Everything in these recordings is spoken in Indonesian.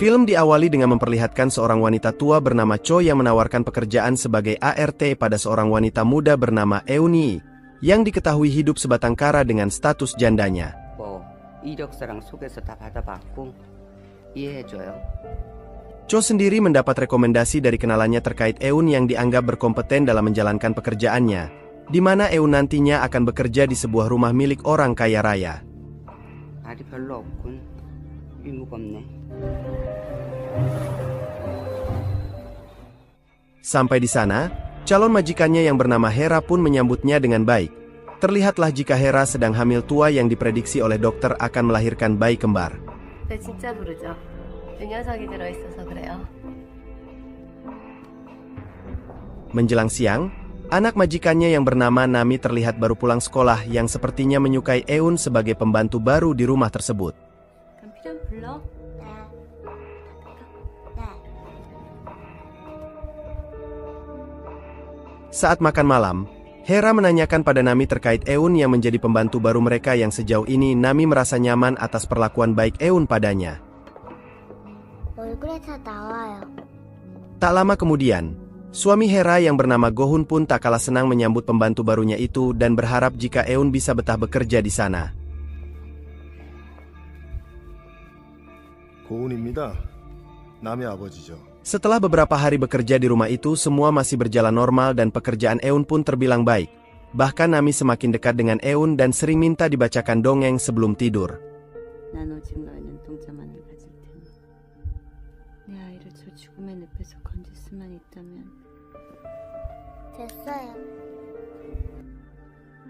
Film diawali dengan memperlihatkan seorang wanita tua bernama Cho yang menawarkan pekerjaan sebagai ART pada seorang wanita muda bernama Eun-hee, yang diketahui hidup sebatang kara dengan status jandanya. Cho sendiri mendapat rekomendasi dari kenalannya terkait Eun yang dianggap berkompeten dalam menjalankan pekerjaannya, di mana Eun nantinya akan bekerja di sebuah rumah milik orang kaya raya. Sampai di sana, calon majikannya yang bernama Hera pun menyambutnya dengan baik. Terlihatlah jika Hera sedang hamil tua yang diprediksi oleh dokter akan melahirkan bayi kembar. Menjelang siang, anak majikannya yang bernama Nami terlihat baru pulang sekolah yang sepertinya menyukai Eun sebagai pembantu baru di rumah tersebut. Saat makan malam, Hera menanyakan pada Nami terkait Eun yang menjadi pembantu baru mereka yang sejauh ini Nami merasa nyaman atas perlakuan baik Eun padanya. Tak lama kemudian, suami Hera yang bernama Go-hun pun tak kalah senang menyambut pembantu barunya itu dan berharap jika Eun bisa betah bekerja di sana. 고은입니다. 남의 아버지죠. Setelah beberapa hari bekerja di rumah itu, semua masih berjalan normal dan pekerjaan Eun pun terbilang baik. Bahkan Nami semakin dekat dengan Eun dan sering minta dibacakan dongeng sebelum tidur.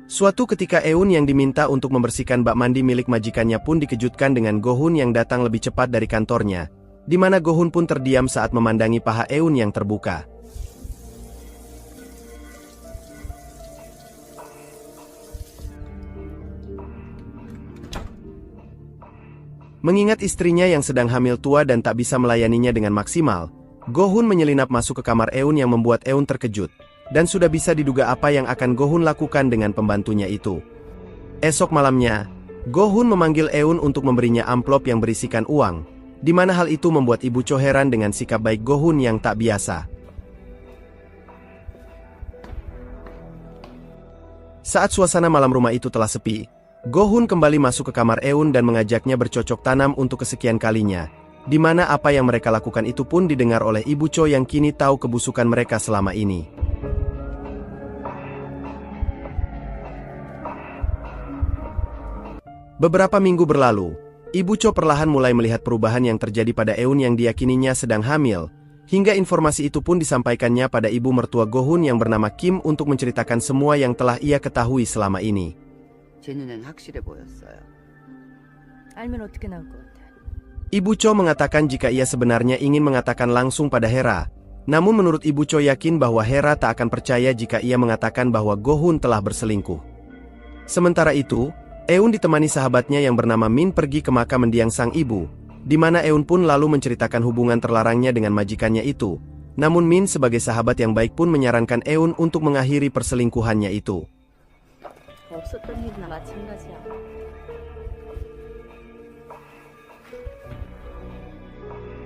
Suatu ketika Eun yang diminta untuk membersihkan bak mandi milik majikannya pun dikejutkan dengan Go-hun yang datang lebih cepat dari kantornya, di mana Go-hun pun terdiam saat memandangi paha Eun yang terbuka. Mengingat istrinya yang sedang hamil tua dan tak bisa melayaninya dengan maksimal, Go-hun menyelinap masuk ke kamar Eun yang membuat Eun terkejut, dan sudah bisa diduga apa yang akan Go-hun lakukan dengan pembantunya itu. Esok malamnya, Go-hun memanggil Eun untuk memberinya amplop yang berisikan uang, di mana hal itu membuat Ibu Cho heran dengan sikap baik Go-hun yang tak biasa. Saat suasana malam rumah itu telah sepi, Go-hun kembali masuk ke kamar Eun dan mengajaknya bercocok tanam untuk kesekian kalinya, di mana apa yang mereka lakukan itu pun didengar oleh Ibu Cho yang kini tahu kebusukan mereka selama ini. Beberapa minggu berlalu, Ibu Cho perlahan mulai melihat perubahan yang terjadi pada Eun yang diyakininya sedang hamil, hingga informasi itu pun disampaikannya pada ibu mertua Go-hun yang bernama Kim untuk menceritakan semua yang telah ia ketahui selama ini. Ibu Cho mengatakan jika ia sebenarnya ingin mengatakan langsung pada Hera, namun menurut Ibu Cho yakin bahwa Hera tak akan percaya jika ia mengatakan bahwa Go-hun telah berselingkuh. Sementara itu, Eun ditemani sahabatnya yang bernama Min pergi ke makam mendiang sang ibu, di mana Eun pun lalu menceritakan hubungan terlarangnya dengan majikannya itu. Namun Min sebagai sahabat yang baik pun menyarankan Eun untuk mengakhiri perselingkuhannya itu.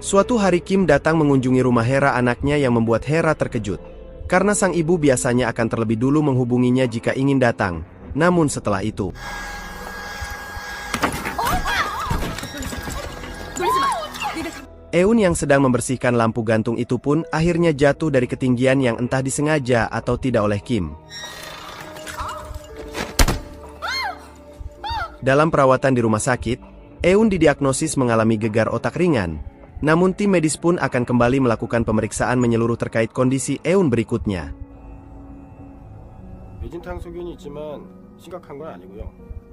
Suatu hari Kim datang mengunjungi rumah Hera anaknya yang membuat Hera terkejut, karena sang ibu biasanya akan terlebih dulu menghubunginya jika ingin datang. Namun setelah itu, Eun yang sedang membersihkan lampu gantung itu pun akhirnya jatuh dari ketinggian yang entah disengaja atau tidak oleh Kim. Dalam perawatan di rumah sakit, Eun didiagnosis mengalami gegar otak ringan. Namun tim medis pun akan kembali melakukan pemeriksaan menyeluruh terkait kondisi Eun berikutnya.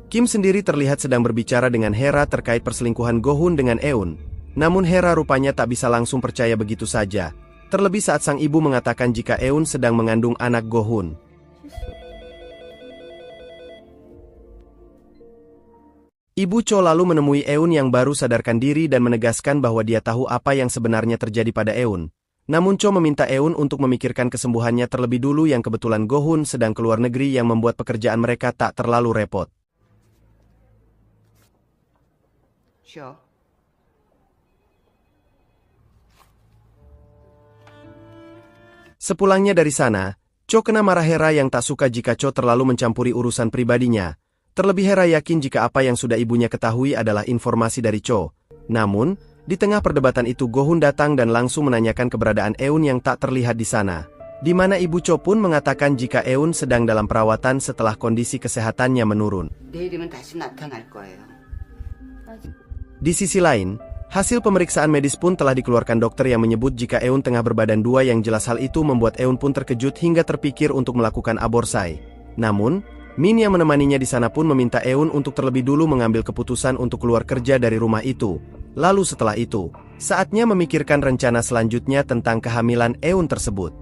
Kim sendiri terlihat sedang berbicara dengan Hera terkait perselingkuhan Go-hun dengan Eun. Namun Hera rupanya tak bisa langsung percaya begitu saja, terlebih saat sang ibu mengatakan jika Eun sedang mengandung anak Go-hun. Ibu Cho lalu menemui Eun yang baru sadarkan diri dan menegaskan bahwa dia tahu apa yang sebenarnya terjadi pada Eun. Namun Cho meminta Eun untuk memikirkan kesembuhannya terlebih dulu yang kebetulan Go-hun sedang keluar negeri yang membuat pekerjaan mereka tak terlalu repot. Sepulangnya dari sana, Cho kena marah Hera yang tak suka jika Cho terlalu mencampuri urusan pribadinya. Terlebih Hera yakin jika apa yang sudah ibunya ketahui adalah informasi dari Cho. Namun, di tengah perdebatan itu Go-hun datang dan langsung menanyakan keberadaan Eun yang tak terlihat di sana. Di mana ibu Cho pun mengatakan jika Eun sedang dalam perawatan setelah kondisi kesehatannya menurun. 내일이면 다시 나타날 거예요. Di sisi lain, hasil pemeriksaan medis pun telah dikeluarkan dokter yang menyebut jika Eun tengah berbadan dua yang jelas hal itu membuat Eun pun terkejut hingga terpikir untuk melakukan aborsi. Namun, Min yang menemaninya di sana pun meminta Eun untuk terlebih dulu mengambil keputusan untuk keluar kerja dari rumah itu. Lalu setelah itu, saatnya memikirkan rencana selanjutnya tentang kehamilan Eun tersebut.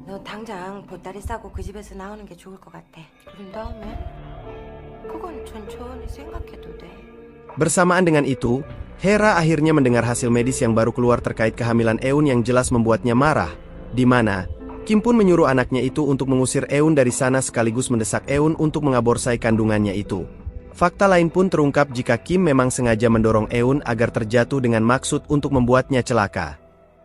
너 당장 보따리 싸고 그 집에서 나오는 게 좋을 것 같아. 그런 다음에 그건 천천히 생각해도 돼. Bersamaan dengan itu, Hera akhirnya mendengar hasil medis yang baru keluar terkait kehamilan Eun yang jelas membuatnya marah, di mana Kim pun menyuruh anaknya itu untuk mengusir Eun dari sana sekaligus mendesak Eun untuk mengaborsai kandungannya itu. Fakta lain pun terungkap jika Kim memang sengaja mendorong Eun agar terjatuh dengan maksud untuk membuatnya celaka.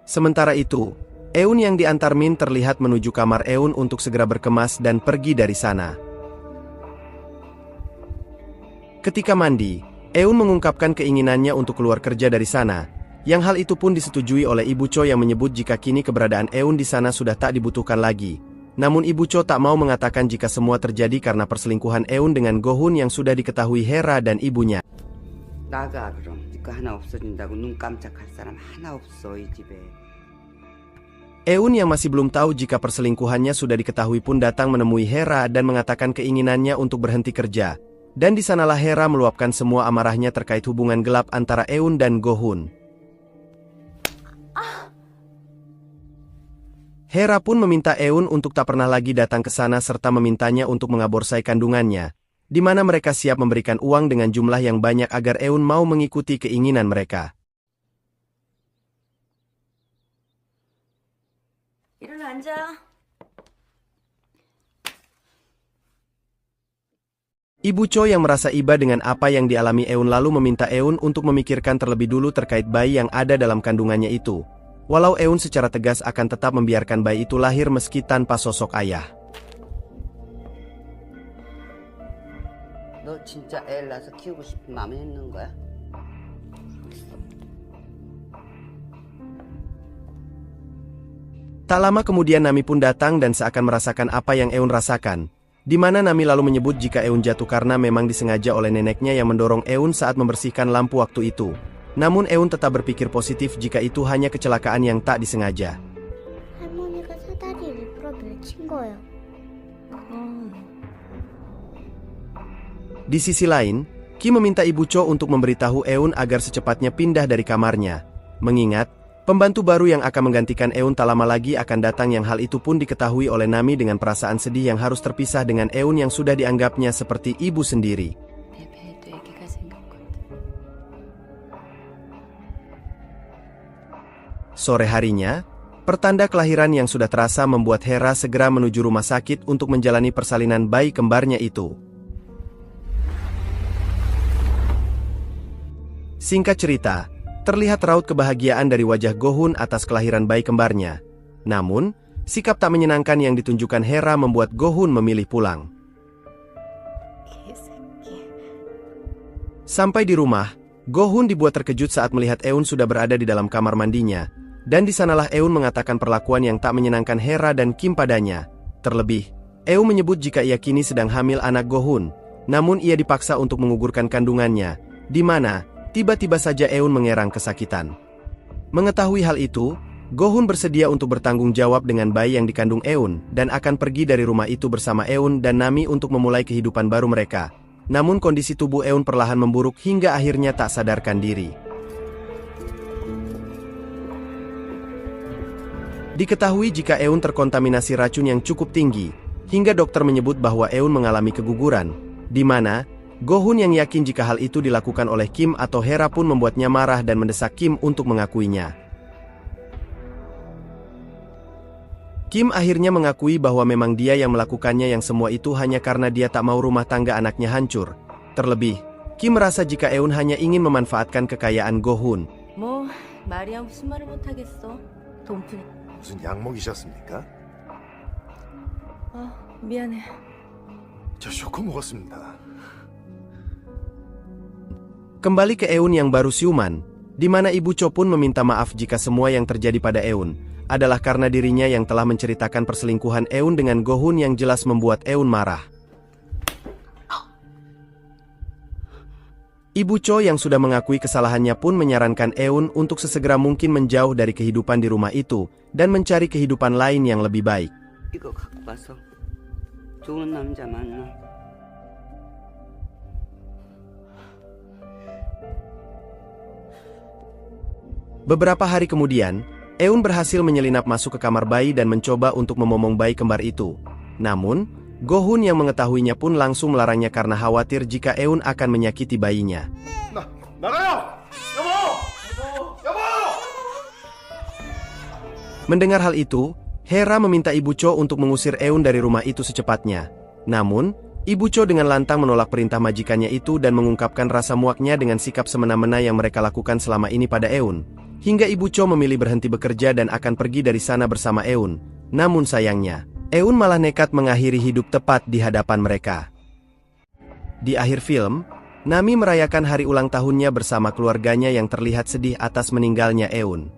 Sementara itu, Eun yang diantar Min terlihat menuju kamar Eun untuk segera berkemas dan pergi dari sana. Ketika mandi, Eun mengungkapkan keinginannya untuk keluar kerja dari sana, yang hal itu pun disetujui oleh Ibu Cho yang menyebut jika kini keberadaan Eun di sana sudah tak dibutuhkan lagi. Namun Ibu Cho tak mau mengatakan jika semua terjadi karena perselingkuhan Eun dengan Go-hun yang sudah diketahui Hera dan ibunya. 나가 그럼. 네가 하나 없어진다고 눈 깜짝할 사람 하나 없어 이 집에. Eun yang masih belum tahu jika perselingkuhannya sudah diketahui pun datang menemui Hera dan mengatakan keinginannya untuk berhenti kerja. Dan di sanalah Hera meluapkan semua amarahnya terkait hubungan gelap antara Eun dan Go-hun. Hera pun meminta Eun untuk tak pernah lagi datang ke sana serta memintanya untuk mengaborsai kandungannya, di mana mereka siap memberikan uang dengan jumlah yang banyak agar Eun mau mengikuti keinginan mereka. 일어나 앉아. Ibu Cho yang merasa iba dengan apa yang dialami Eun lalu meminta Eun untuk memikirkan terlebih dulu terkait bayi yang ada dalam kandungannya itu. Walau Eun secara tegas akan tetap membiarkan bayi itu lahir meski tanpa sosok ayah. 너 진짜 애 낳아서 키우고 싶은 마음이 있는 거야? Tak lama kemudian Nami pun datang dan seakan merasakan apa yang Eun rasakan, di mana Nami lalu menyebut jika Eun jatuh karena memang disengaja oleh neneknya yang mendorong Eun saat membersihkan lampu waktu itu. Namun Eun tetap berpikir positif jika itu hanya kecelakaan yang tak disengaja. 할머니가 사다리 일부러 밀친 거예요. Di sisi lain, Kim meminta Ibu Cho untuk memberitahu Eun agar secepatnya pindah dari kamarnya. Mengingat, pembantu baru yang akan menggantikan Eun tak lama lagi akan datang yang hal itu pun diketahui oleh Nami dengan perasaan sedih yang harus terpisah dengan Eun yang sudah dianggapnya seperti ibu sendiri. 내 배에도 애기가 생겼거든. Sore harinya, pertanda kelahiran yang sudah terasa membuat Hera segera menuju rumah sakit untuk menjalani persalinan bayi kembarnya itu. Singkat cerita, terlihat raut kebahagiaan dari wajah Go-hun atas kelahiran bayi kembarnya. Namun, sikap tak menyenangkan yang ditunjukkan Hera membuat Go-hun memilih pulang. Sampai di rumah, Go-hun dibuat terkejut saat melihat Eun sudah berada di dalam kamar mandinya. Dan di sanalah Eun mengatakan perlakuan yang tak menyenangkan Hera dan Kim padanya. Terlebih, Eun menyebut jika ia kini sedang hamil anak Go-hun. Namun ia dipaksa untuk mengugurkan kandungannya, di mana tiba-tiba saja Eun mengerang kesakitan. Mengetahui hal itu, Go-hun bersedia untuk bertanggung jawab dengan bayi yang dikandung Eun dan akan pergi dari rumah itu bersama Eun dan Nami untuk memulai kehidupan baru mereka. Namun kondisi tubuh Eun perlahan memburuk hingga akhirnya tak sadarkan diri. Diketahui jika Eun terkontaminasi racun yang cukup tinggi, hingga dokter menyebut bahwa Eun mengalami keguguran, di mana Go-hun yang yakin jika hal itu dilakukan oleh Kim atau Hera pun membuatnya marah dan mendesak Kim untuk mengakuinya. Kim akhirnya mengakui bahwa memang dia yang melakukannya yang semua itu hanya karena dia tak mau rumah tangga anaknya hancur. Terlebih, Kim merasa jika Eun hanya ingin memanfaatkan kekayaan Go-hun. 뭐 말이야 무슨 말을 못 하겠어. 돈뿐. 무슨 약먹이셨습니까? 미안해. 저 쇼크 먹었습니다. Kembali ke Eun yang baru siuman, di mana Ibu Cho pun meminta maaf jika semua yang terjadi pada Eun adalah karena dirinya yang telah menceritakan perselingkuhan Eun dengan Go-hun yang jelas membuat Eun marah. Ibu Cho yang sudah mengakui kesalahannya pun menyarankan Eun untuk sesegera mungkin menjauh dari kehidupan di rumah itu dan mencari kehidupan lain yang lebih baik. 이거 갖고 가서 좋은 남자 만나. Beberapa hari kemudian, Eun berhasil menyelinap masuk ke kamar bayi dan mencoba untuk memomong bayi kembar itu. Namun, Go-hun yang mengetahuinya pun langsung melarangnya karena khawatir jika Eun akan menyakiti bayinya. 나가요! 여보! Mendengar hal itu, Hera meminta Ibu Cho untuk mengusir Eun dari rumah itu secepatnya. Namun, Ibu Cho dengan lantang menolak perintah majikannya itu dan mengungkapkan rasa muaknya dengan sikap semena-mena yang mereka lakukan selama ini pada Eun. Hingga Ibu Cho memilih berhenti bekerja dan akan pergi dari sana bersama Eun. Namun sayangnya, Eun malah nekat mengakhiri hidup tepat di hadapan mereka. Di akhir film, Nami merayakan hari ulang tahunnya bersama keluarganya yang terlihat sedih atas meninggalnya Eun.